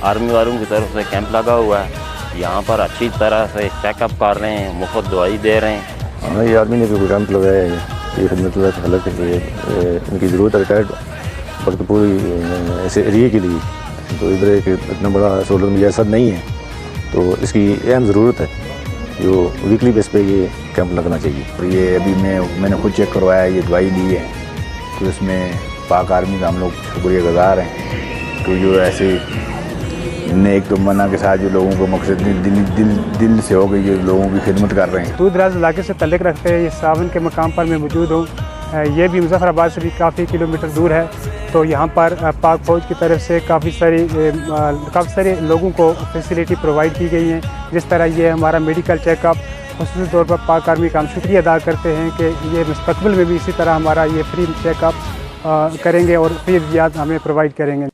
Army वालों की तरफ से कैंप लगा हुआ है। यहाँ पर अच्छी तरह से चेकअप कर रहे हैं, मुफ्त दवाई दे रहे हैं। हाँ, ये आर्मी ने भी कोई कैंप लगाया है, ये खिदमत हालांकि इनकी ज़रूरत है रिटायर्ड वक्त पूरी ऐसे एरिए के लिए। तो इधर एक इतना बड़ा सोलर मुयसर नहीं है, तो इसकी अहम ज़रूरत है जो वीकली बेस पे ये कैंप लगना चाहिए। और ये अभी मैंने खुद चेक करवाया, ये दवाई दी है, तो इसमें पाक आर्मी का हम लोग शुक्रियागुज़ार हैं। तो जो ऐसे इनने एक तो मना के साथ जो लोगों को मकसद दिल से हो गई, ये लोगों की खिदमत कर रहे हैं। दूर दराज इलाके से तल्लुक़ रखते हैं। ये सावन के मकाम पर मैं मौजूद हूँ। ये भी मुज़फ़्फ़राबाद से भी काफ़ी किलोमीटर दूर है। तो यहाँ पर पाक फ़ौज की तरफ से काफ़ी सारे लोगों को फैसिलिटी प्रोवाइड की गई हैं। जिस तरह ये हमारा मेडिकल चेकअप, ख़ुसूसी तौर पर पाक आर्मी का हम शुक्रिया अदा करते हैं कि ये मुस्तक़बिल में भी इसी तरह हमारा ये फ्री चेकअप करेंगे और फ्री इलाज हमें प्रोवाइड करेंगे।